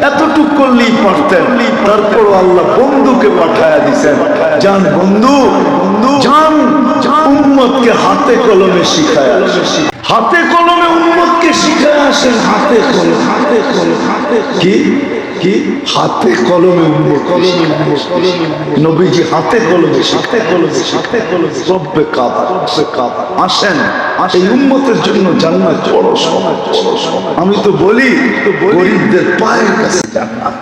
এতটুক করলেই পারতেন। তারপর আল্লাহ বন্ধুকে পাঠায়া দিছেন, যান বন্ধু, যান উম্মতকে হাতে কলমে শিখায়, হাতে কলমে উম্মতকে শিখায় আসেন। হাতে কলমে, হাতে কলমে, হাতে কি কি হাতে কলমে উম্মত, কলমে নবীজি হাতে কলমে, হাতে কলমে, হাতে কলমে রব্বে কাবা, রব্বে কাবা। আসেন, এই উম্মতের জন্য জান্নাত বড় সহজ। আমি তো বলি গরিবদের পায়ের কাছে জান্নাত,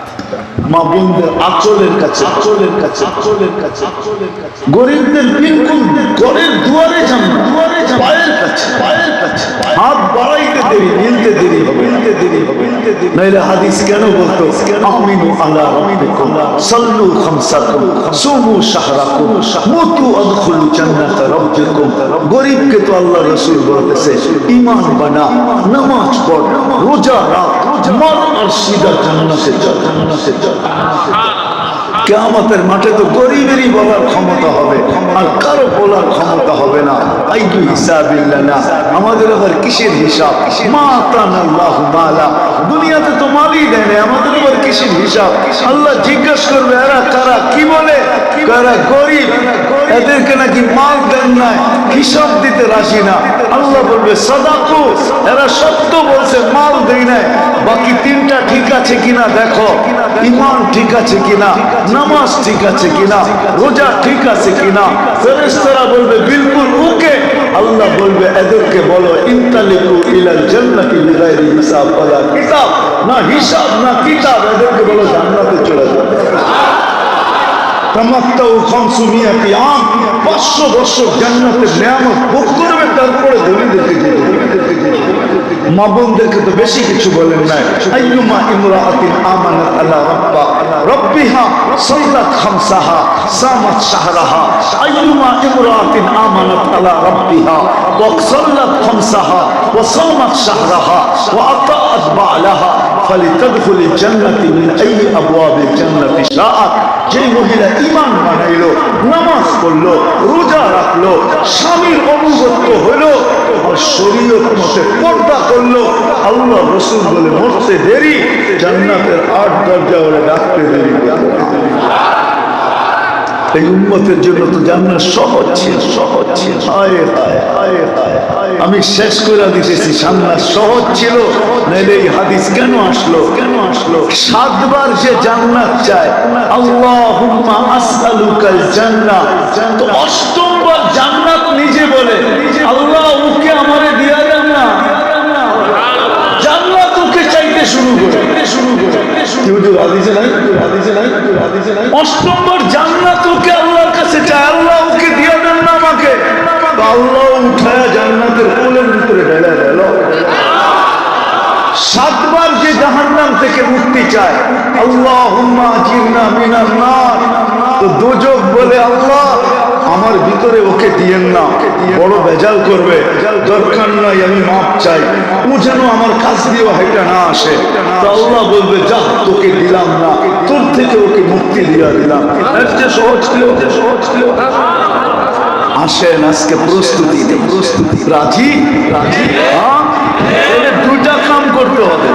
মা বোনদের আঁচলের কাছে, আঁচলের কাছে, আঁচলের কাছে, আঁচলের কাছে, গরিবদের বিলকুল ঘরের দুয়ারে জান্নাত, পায়ের কাছে, পায়ের কাছে। হাত বাড়াইতে দেরি, মিলতে দেরি হবে, মিলতে দেরি হবে, নাইলে হাদিস কেন বলতো আমিনু আলা রাব্বিকুম সাল্লু খামসাকুম সুমু শাহরাকুম মুতু আদখুলু জান্নাত রাব্বিকুম। গরিবকে তো আল্লাহ রাসূল বলতেছে ঈমান বানা, নামাজ পড়, রোজা রাখ, মর আর সিধা জান্নাতে যা, জান্নাতে যা। কিয়ামতের মাঠে তো গরিবেরই বলার ক্ষমতা হবে, আর কারো বলার ক্ষমতা হবে না। আইয়ু হিসাবিল্লানা, আমাদের আবার কিসের হিসাব? মা আতানাল্লাহু মালা, দুনিয়াতে তো মালই দেয় না, আমাদের আবার কিসের হিসাব? আল্লাহ জিজ্ঞাসা করবে এরা কারা, কি বলে কারা গরিব, এদেরকে নাকি মাল দেন নাই, হিসাব দিতে রাজি না। আল্লাহ বলবে সাদাকু, এরা সত্য বলছে, মাল দেয় নাই। বাকি তিনটা ঠিক আছে কিনা দেখো, ঈমান ঠিক আছে কিনা, নামাজ ঠিক আছে কিনা, রোজা ঠিক আছে কিনা। ফেরেশতারা বলবে বিলকুল ওকে। আল্লাহ বলবে এদেরকে বলো ইনতালিকু ইলাল জান্নাতি বিগাইরি হিসাব ওয়ালা কিতাব, না হিসাব না কিতাব, এদেরকে বলো জান্নাতে চলে যাও। তামাত্তাউ 500 আম, 500 বছর জান্নাতের নিয়ামত ভোগ করবে, তারপরে ধনীদেরকে দিবে। মা বোনদেরকে তো বেশি কিছু বলেন নাই। আইয়ুমা ইমরাআতিন আমানাত আলা রাব্বিহা সাল্লাত খামসাহা সামাত শাহরাহা। আইয়ুমা ইমরাআতিন আমানাত আলা রাব্বিহা ওয়া সাল্লাত খামসাহা ওয়া সামাত শাহরাহা ওয়া আতাআত বা'লাহা ফালিতাদখুলিল জান্নাতি মিন আইয়ি আবওয়াবিল জান্নাতি শাআত। যে মহিলা ঈমান বানাইলো, নামাজ পড়লো, রোজা রাখলো, স্বামীর অনুগত্য হলো, আর শরীয়ত মতে পর্দা করলো, আল্লাহ রাসূল বলে মরতে দেরি, জান্নাতের 8 দরজা ওরা ডাকতে দেরি। এই উম্মতের জন্য তো জান্নাত সহজ ছিল, সহজ ছিল। হায় হায় হায় হায়, আমি শেষ করে দিতেছি, জান্নাত সহজ ছিল, নাইলে এই হাদিস কেন আসলো, কেন আসলো? 7 বার যে জান্নাত চায়, আল্লাহুম্মা আসআলুকাল জান্নাহ, তো 8ম বার জান্নাত নিজে বলে আল্লাহ ওকে আমারে দিয়া দেন না, জান্নাত ওকে চাইতে শুরু করে, শুরু করে। হুজুর হাদিসে নাই, হাদিসে নাই, হাদিসে নাই। 8ম বার জান্নাত ওকে আল্লাহর কাছে চায়, আল্লাহ ওকে দিয়া দেন না আমাকে। আল্লাহ উঠায়া জান্নাতের কোলের ভিতরে ঢেলে দিল। 7 বার যে জাহান্নাম থেকে মুক্তি চায়, আল্লাহুম্মা আজিরনা মিনান নার, তো দোজখ বলে আল্লাহ আমার ভিতরে ওকে দিয়েন না, বড় বেজাল করবে, দরকার নাই, আমি মাপ চাই, ও যেন আমার কাছ দিয়ে হেঁটে না আসে। তো আল্লাহ বলবে যা, তোকে দিলাম না, তোর থেকে ওকে মুক্তি দিয়া দিলাম। এর যে সহজ ছিল, যে সহজ ছিল। আসেন আজকে প্রস্তুতি, প্রস্তুতি রাজি, রাজি। হ্যাঁ, 2টা কাম করতে হবে।